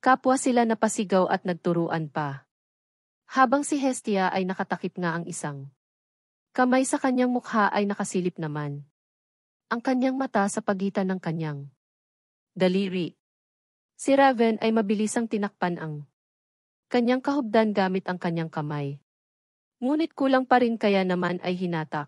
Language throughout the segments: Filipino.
Kapwa sila napasigaw at nagturuan pa. Habang si Hestia ay nakatakip nga ang isang kamay sa kanyang mukha ay nakasilip naman ang kanyang mata sa pagitan ng kanyang daliri. Si Raven ay mabilisang tinakpan ang kanyang kahubdan gamit ang kanyang kamay. Ngunit kulang pa rin kaya naman ay hinatak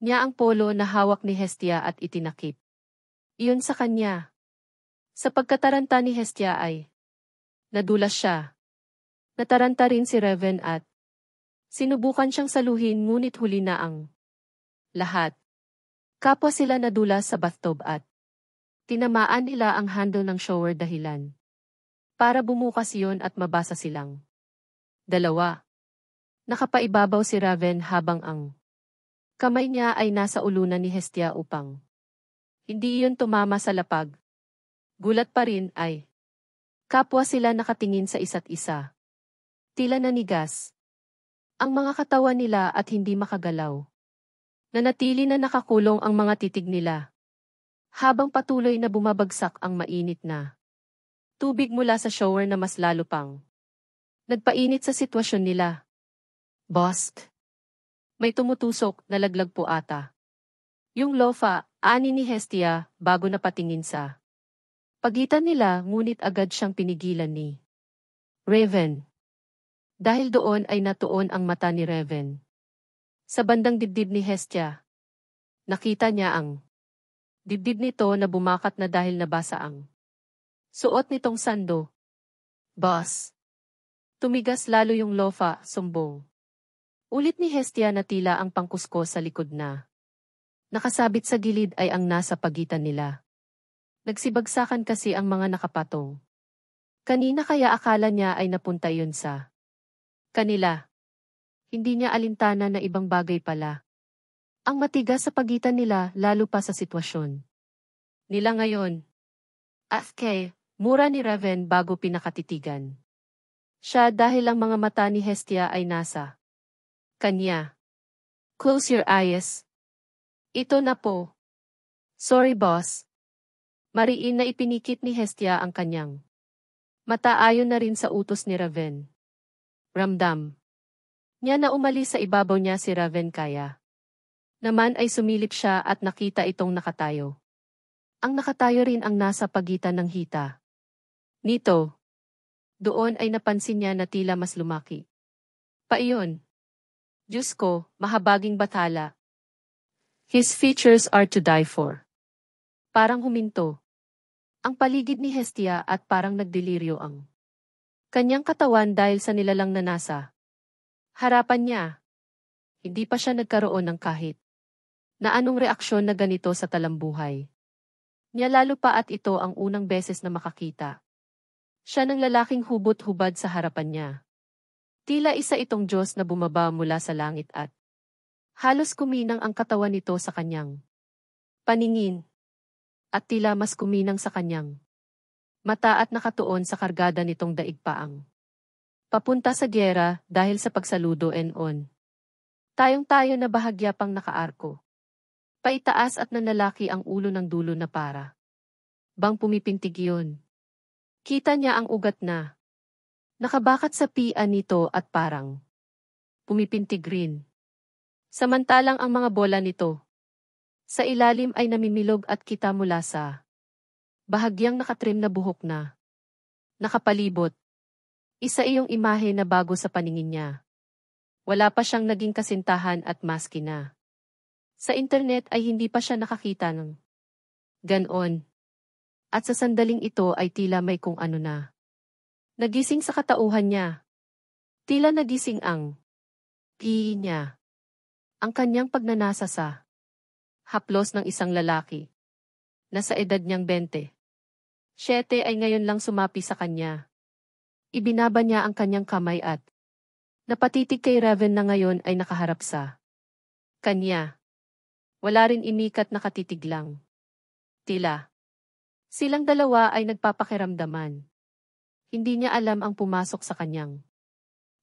niya ang polo na hawak ni Hestia at itinakip iyon sa kanya. Sa pagkataranta ni Hestia ay nadulas siya. Nataranta rin si Raven at sinubukan siyang saluhin ngunit huli na ang lahat. Kapwa sila nadulas sa bathtub at tinamaan nila ang handle ng shower dahilan para bumukas iyon at mabasa silang dalawa. Nakapaibabaw si Raven habang ang kamay niya ay nasa ulunan ni Hestia upang hindi iyon tumama sa lapag. Gulat pa rin ay kapwa sila nakatingin sa isa't isa. Tila nanigas ang mga katawan nila at hindi makagalaw. Nanatili na nakakulong ang mga titig nila habang patuloy na bumabagsak ang mainit na tubig mula sa shower na mas lalo pang nagpainit sa sitwasyon nila. Boss, may tumutusok na laglag po ata. Yung lofa, ani ni Hestia bago napatingin sa pagitan nila ngunit agad siyang pinigilan ni Raven. Dahil doon ay natuon ang mata ni Raven. Sa bandang dibdib ni Hestia, nakita niya ang dibdib nito na bumakat na dahil nabasa ang suot nitong sando. Boss. Tumigas lalo yung lofa, sumbong. Ulit ni Hestia na tila ang pangkusko sa likod na nakasabit sa gilid ay ang nasa pagitan nila. Nagsibagsakan kasi ang mga nakapatong. Kanina kaya akala niya ay napunta yun sa kanila. Hindi niya alintana na ibang bagay pala ang matigas sa pagitan nila lalo pa sa sitwasyon nila ngayon. Aske, mura ni Raven bago pinakatitigan siya dahil ang mga mata ni Hestia ay nasa kanya. Close your eyes. Ito na po. Sorry boss. Mariin na ipinikit ni Hestia ang kanyang mata ayon na rin sa utos ni Raven. Ramdam niya na umalis sa ibabaw niya si Raven kaya naman ay sumilip siya at nakita itong nakatayo. Ang nakatayo rin ang nasa pagitan ng hita nito. Doon ay napansin niya na tila mas lumaki pa iyon. Diyos ko, mahabaging bathala. His features are to die for. Parang huminto ang paligid ni Hestia at parang nagdeliryo ang kanyang katawan dahil sa nilalang na nasa harapan niya. Hindi pa siya nagkaroon ng kahit na anong reaksyon na ganito sa talambuhay niya lalo pa at ito ang unang beses na makakita siya ng lalaking hubot-hubad sa harapan niya. Tila isa itong Diyos na bumaba mula sa langit at halos kuminang ang katawan nito sa kanyang paningin. At tila mas kuminang sa kanyang mata at nakatuon sa kargada nitong daig paang papunta sa gyera dahil sa pagsaludo and on. Tayong-tayo na bahagya pang nakaarko. Paitaas at nanlalaki ang ulo ng dulo na para bang pumipintig yun. Kita niya ang ugat na nakabakat sa pia nito at parang pumipintig rin. Samantalang ang mga bola nito sa ilalim ay namimilog at kita mula sa bahagyang nakatrim na buhok na nakapalibot. Isa iyong imahe na bago sa paningin niya. Wala pa siyang naging kasintahan at maski na. Sa internet ay hindi pa siya nakakita ng ganon. At sa sandaling ito ay tila may kung ano na nagising sa katauhan niya. Tila nagising ang pihi niya. Ang kanyang pagnanasa sa haplos ng isang lalaki na sa edad niyang 20. 7 ay ngayon lang sumapi sa kanya. Ibinaba niya ang kanyang kamay at napatitig kay Raven na ngayon ay nakaharap sa kanya. Wala rin imikat na katitig lang. Tila silang dalawa ay nagpapakiramdaman. Hindi niya alam ang pumasok sa kanyang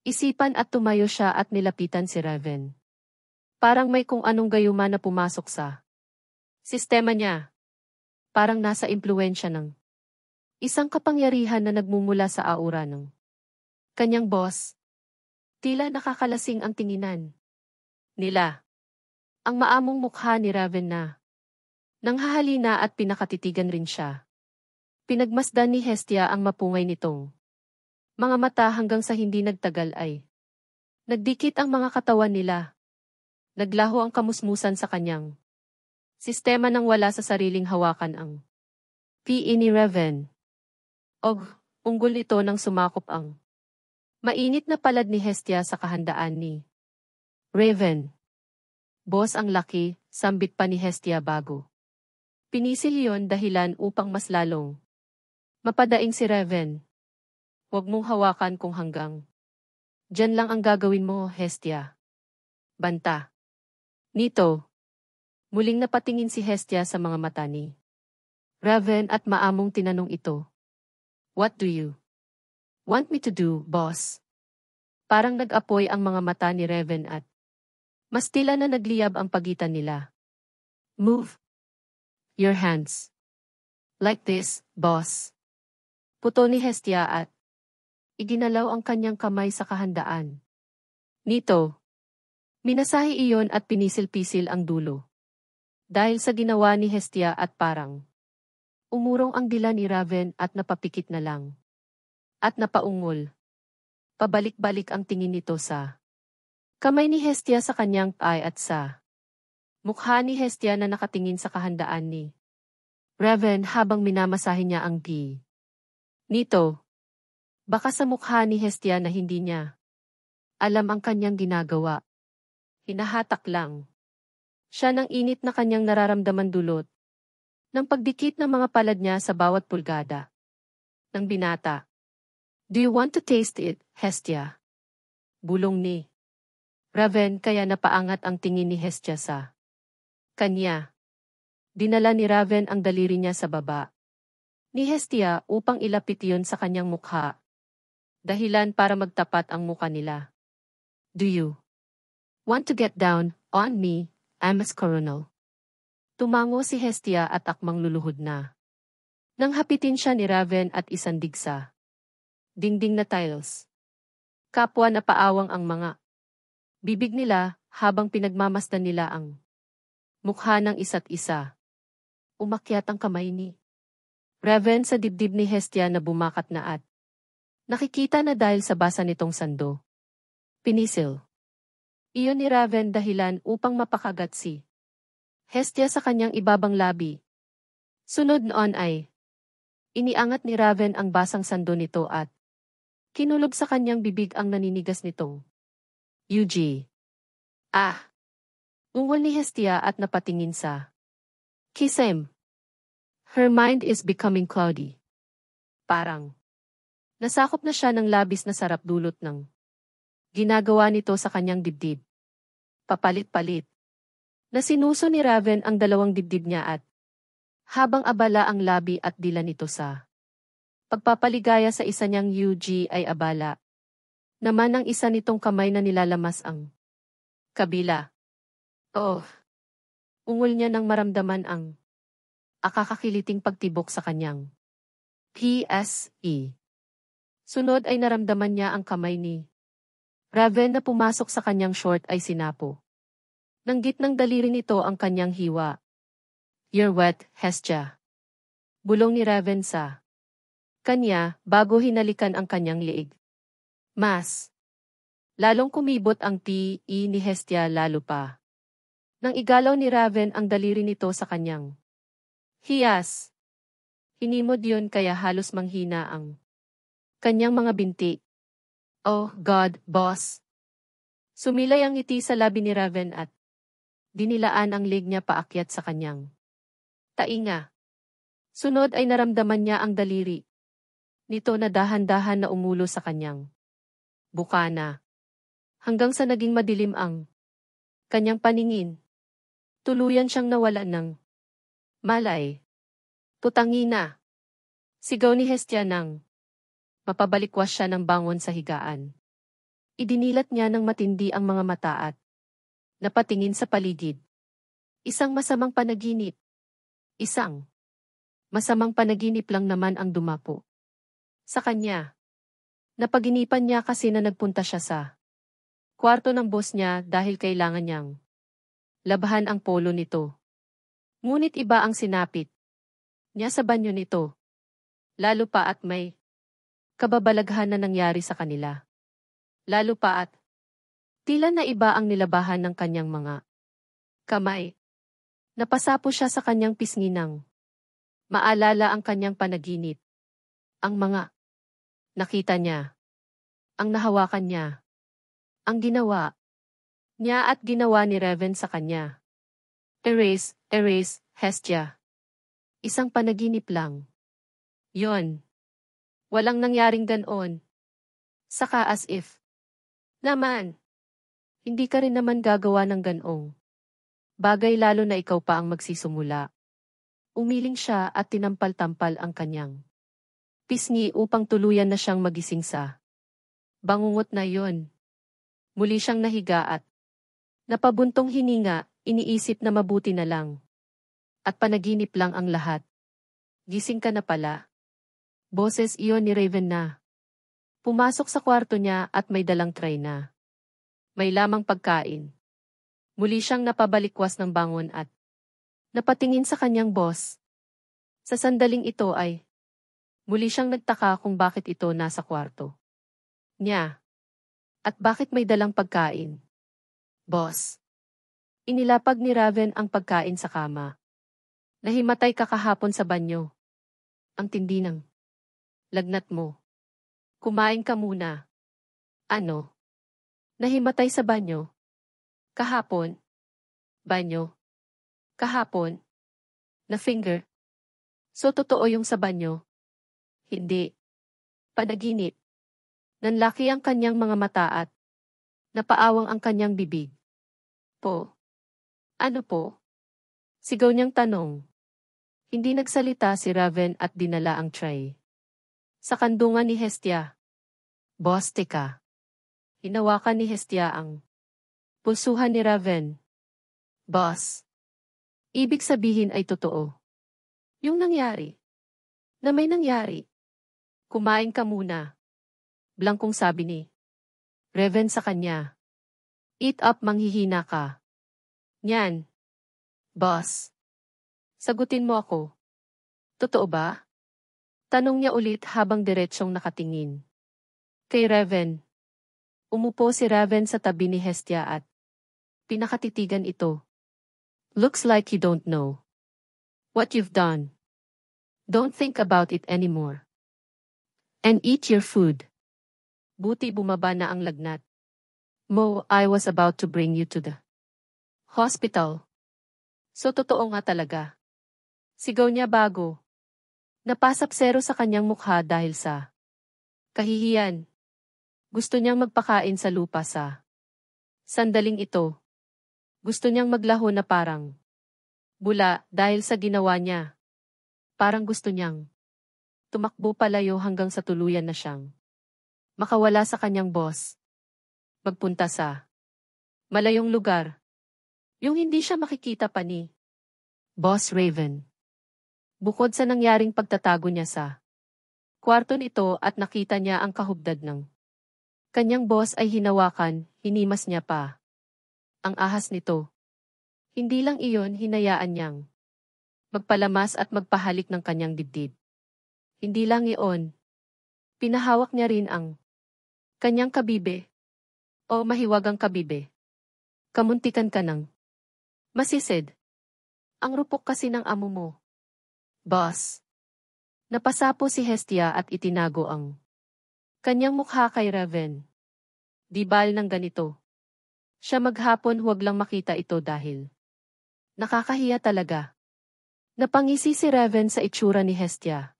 isipan at tumayo siya at nilapitan si Raven. Parang may kung anong gayuma na pumasok sa sistema niya. Parang nasa impluwensya ng Isang kapangyarihan na nagmumula sa aura ng kanyang boss. Tila nakakalasing ang tinginan nila. Ang maamong mukha ni Raven na nanghahalina at pinakatitigan rin siya. Pinagmasdan ni Hestia ang mapungay nitong mga mata hanggang sa hindi nagtagal ay nagdikit ang mga katawan nila. Naglaho ang kamusmusan sa kanyang sistema nang wala sa sariling hawakan ang PE ni Raven. Unggol ito nang sumakop ang mainit na palad ni Hestia sa kahandaan ni Raven. Boss, ang laki, sambit pa ni Hestia bago pinisil iyon dahilan upang mas lalong mapadaing si Raven. Huwag mong hawakan kung hanggang diyan lang ang gagawin mo, Hestia. Banta nito. Muling napatingin si Hestia sa mga mata ni Raven at maamong tinanong ito. What do you want me to do, boss? Parang nag-apoy ang mga mata ni Raven at mas tila na nagliyab ang pagitan nila. Move your hands. Like this, boss. Puto ni Hestia at iginalaw ang kanyang kamay sa kahandaan nito. Minasahi iyon at pinisil-pisil ang dulo. Dahil sa ginawa ni Hestia at parang umurong ang dila ni Raven at napapikit na lang. At napaungol. Pabalik-balik ang tingin nito sa kamay ni Hestia sa kanyang ay at sa mukha ni Hestia na nakatingin sa kahandaan ni Raven habang minamasahe niya ang di nito. Baka sa mukha ni Hestia na hindi niya alam ang kanyang ginagawa. Hinahatak lang siya ng init na kanyang nararamdaman dulot ng pagdikit ng mga palad niya sa bawat pulgada ng binata. Do you want to taste it, Hestia? Bulong ni Raven kaya napaangat ang tingin ni Hestia sa kanya. Dinala ni Raven ang daliri niya sa baba ni Hestia upang ilapit iyon sa kanyang mukha. Dahilan para magtapat ang muka nila. Do you want to get down on me, Amos Coronel? Tumango si Hestia at akmang luluhod na. Nang hapitin siya ni Raven at isandig sa dingding na tiles. Kapwa na paawang ang mga bibig nila habang pinagmamasdan nila ang mukha ng isa't isa. Umakyat ang kamay ni Raven sa dibdib ni Hestia na bumakat na at nakikita na dahil sa basa nitong sando. Pinisil iyon ni Raven dahilan upang mapakagat si Hestia sa kanyang ibabang labi. Sunod noon ay iniangat ni Raven ang basang sando nito at kinulob sa kanyang bibig ang naninigas nitong UG. Ungol ni Hestia at napatingin sa Kisem. Her mind is becoming cloudy. Parang nasakop na siya ng labis na sarap dulot ng ginagawa nito sa kanyang dibdib. Papalit-palit. Nasinuso ni Raven ang dalawang dibdib niya at habang abala ang labi at dila nito sa pagpapaligaya sa isa niyang UG ay abala naman ang isa nitong kamay na nilalamas ang kabila. Ungol niya nang maramdaman ang akakakiliting pagtibok sa kanyang PSE. Sunod ay naramdaman niya ang kamay ni Raven na pumasok sa kanyang short ay sinapo. Nang gitnang daliri nito ang kanyang hiwa. You're wet, Hestia. Bulong ni Raven sa kanya bago hinalikan ang kanyang liig. Mas lalong kumibot ang PE ni Hestia lalo pa. Nang igalaw ni Raven ang daliri nito sa kanyang hiyas. Hinimod yun kaya halos manghina ang kanyang mga binti. Oh God, boss. Sumilay ang ngiti sa labi ni Raven at dinilaan ang leg niya paakyat sa kanyang tainga. Sunod ay naramdaman niya ang daliri nito na dahan-dahan na umulo sa kanyang bukana. Hanggang sa naging madilim ang kanyang paningin. Tuluyan siyang nawala ng malay. Putangina. Sigaw ni Hestia nang mapabalikwas siya ng bangon sa higaan. Idinilat niya ng matindi ang mga mata at napatingin sa paligid. Isang masamang panaginip. Isang Masamang panaginip lang naman ang dumapo sa kanya. Napaginipan niya kasi na nagpunta siya sa kwarto ng boss niya dahil kailangan niyang labahan ang polo nito. Ngunit iba ang sinapit niya sa banyo nito. Lalo pa at may kababalaghan na nangyari sa kanila. Lalo pa at tila na iba ang nilabahan ng kanyang mga kamay. Napasapo siya sa kanyang pisngi nang maalala ang kanyang panaginip. Ang mga nakita niya. Ang nahawakan niya. Ang ginawa niya at ginawa ni Reven sa kanya. Erase, Hestia. Isang panaginip lang. Yon. Walang nangyaring ganon. Saka as if. Naman. Hindi ka rin naman gagawa ng ganong bagay lalo na ikaw pa ang magsisimula. Umiling siya at tinampal-tampal ang kanyang pisngi upang tuluyan na siyang magising sa bangungot na yon. Muli siyang nahiga at napabuntong hininga, iniisip na mabuti na lang. At panaginip lang ang lahat. Gising ka na pala. Boses iyon ni Raven na. Pumasok sa kwarto niya at may dalang tray na may lamang pagkain. Muli siyang napabalikwas ng bangon at napatingin sa kanyang boss. Sa sandaling ito ay muli siyang nagtaka kung bakit ito nasa kwarto niya. At bakit may dalang pagkain? Boss. Inilapag ni Raven ang pagkain sa kama. Nahimatay ka kahapon sa banyo. Ang tindi ng lagnat mo. Kumain ka muna. Ano? Nahimatay sa banyo? Kahapon? Banyo? Kahapon? Na finger? So totoo yung sa banyo? Hindi. Panaginip. Nanlaki ang kanyang mga mata at napaawang ang kanyang bibig. Po. Ano po? Sigaw niyang tanong. Hindi nagsalita si Raven at dinala ang tray sa kandungan ni Hestia. Boss, teka. Hinawakan ni Hestia ang pusuhan ni Raven. Boss. Ibig sabihin ay totoo. Yung nangyari. Na may nangyari. Kumain ka muna. Blangkong sabi ni Raven sa kanya. Eat up, manghihina ka. Nyan. Boss. Sagutin mo ako. Totoo ba? Tanong niya ulit habang diretsyong nakatingin kay Raven. Umupo si Raven sa tabi ni Hestia at pinakatitigan ito. Looks like you don't know what you've done. Don't think about it anymore. And eat your food. Buti bumaba na ang lagnat. Mo, I was about to bring you to the hospital. So totoo nga talaga. Sigaw niya bago napasapsero sa kanyang mukha dahil sa kahihiyan. Gusto niyang magpakain sa lupa sa sandaling ito. Gusto niyang maglaho na parang bula dahil sa ginawa niya. Parang gusto niyang tumakbo palayo hanggang sa tuluyan na siyang makawala sa kanyang boss. Magpunta sa malayong lugar. Yung hindi siya makikita pa ni Boss Raven. Bukod sa nangyaring pagtatago niya sa kwarto nito at nakita niya ang kahubdad ng kanyang boss ay hinawakan, hinimas niya pa ang ahas nito. Hindi lang iyon hinayaan niyang magpalamas at magpahalik ng kanyang dibdib. Hindi lang iyon. Pinahawak niya rin ang kanyang kabibe o mahiwagang kabibe. Kamuntikan ka ng masisid. Ang rupok kasi ng amo mo. Boss. Napasapo si Hestia at itinago ang kanyang mukha kay Raven. Di bal ng ganito. Siya maghapon huwag lang makita ito dahil nakakahiya talaga. Napangisi si Raven sa itsura ni Hestia.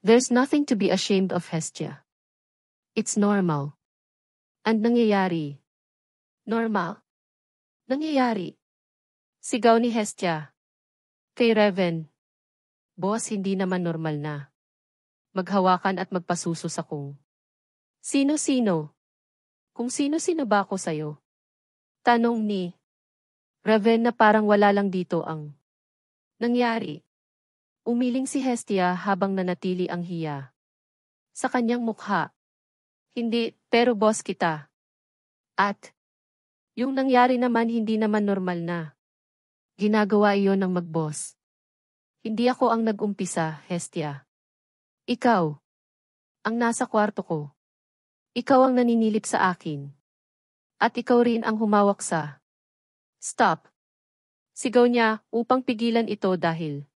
There's nothing to be ashamed of, Hestia. It's normal. And nangyayari. Normal. Nangyayari. Sigaw ni Hestia. Kay Raven. Boss, hindi naman normal na maghawakan at magpasuso sa kung sino-sino. Kung sino-sino ba ako sa'yo? Tanong ni Raven na parang wala lang dito ang nangyari. Umiling si Hestia habang nanatili ang hiya sa kanyang mukha. Hindi, pero boss kita. At, yung nangyari naman hindi naman normal na. Ginagawa iyon ng mag-boss. Hindi ako ang nag-umpisa, Hestia. Ikaw, ang nasa kwarto ko. Ikaw ang naninilip sa akin. At ikaw rin ang humawak sa stop. Sigaw niya upang pigilan ito dahil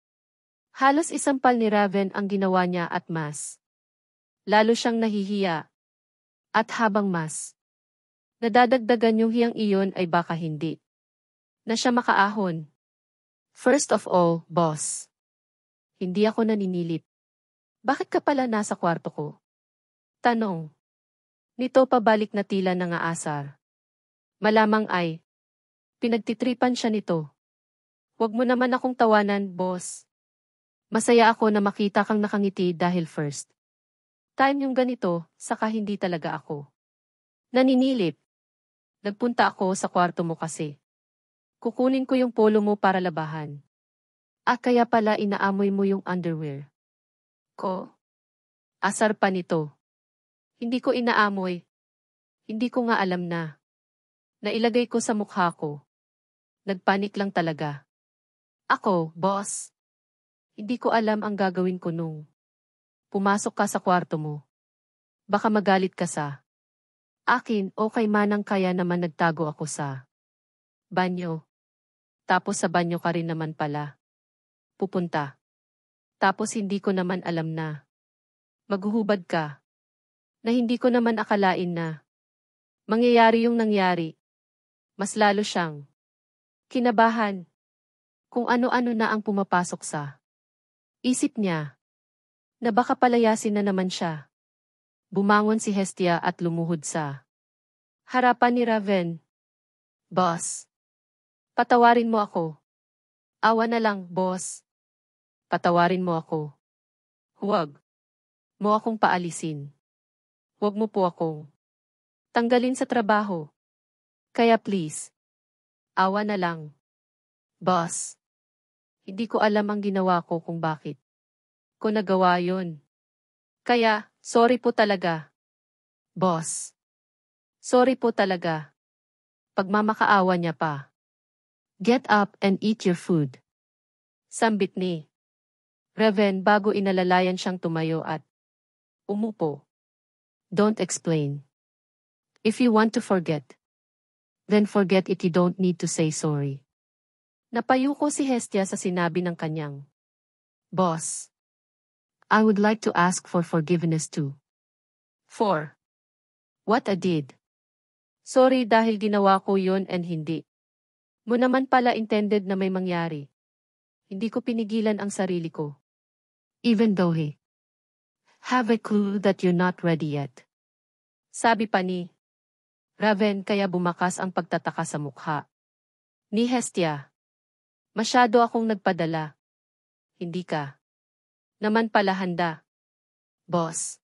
halos isampal ni Raven ang ginawa niya at mas lalo siyang nahihiya. At habang mas nadadagdagan yung hiyang iyon ay baka hindi na siya makaahon. First of all, boss. Hindi ako naninilip. Bakit ka pala nasa kwarto ko? Tanong. Nito pabalik na tila nangaasar. Malamang ay pinagtitripan siya nito. Huwag mo naman akong tawanan, boss. Masaya ako na makita kang nakangiti dahil first time yung ganito, saka hindi talaga ako naninilip. Nagpunta ako sa kwarto mo kasi kukunin ko yung polo mo para labahan. Kaya pala inaamoy mo yung underwear ko. Asar pa nito. Hindi ko inaamoy. Hindi ko nga alam na nailagay ko sa mukha ko. Nagpanik lang talaga. Ako, boss. Hindi ko alam ang gagawin ko nung pumasok ka sa kwarto mo. Baka magalit ka sa akin o kay Manang kaya naman nagtago ako sa banyo. Tapos sa banyo ka rin naman pala pupunta. Tapos hindi ko naman alam na maghuhubad ka. Na hindi ko naman akalain na mangyayari yung nangyari. Mas lalo siyang kinabahan. Kung ano-ano na ang pumapasok sa isip niya. Na baka palayasin na naman siya. Bumangon si Hestia at lumuhod sa harapan ni Raven. Boss. Patawarin mo ako. Awa na lang, boss. Patawarin mo ako. Huwag mo akong paalisin. Huwag mo po akong tanggalin sa trabaho. Kaya please. Awa na lang. Boss. Hindi ko alam ang ginawa ko kung bakit ko nagawa yun. Kaya, sorry po talaga. Boss. Sorry po talaga. Pagmamakaawa niya pa. Get up and eat your food. Sambit ni Raven bago inalalayan siyang tumayo at umupo. Don't explain. If you want to forget, then forget it. You don't need to say sorry. Napayuko si Hestia sa sinabi ng kanyang boss. I would like to ask for forgiveness too. For what I did. Sorry dahil ginawa ko yun and hindi mo naman pala intended na may mangyari. Hindi ko pinigilan ang sarili ko. Even though he have a clue that you're not ready yet. Sabi pa ni Raven kaya bumakas ang pagtataka sa mukha ni Hestia. Masyado akong nagpadala. Hindi ka naman pala handa. Boss.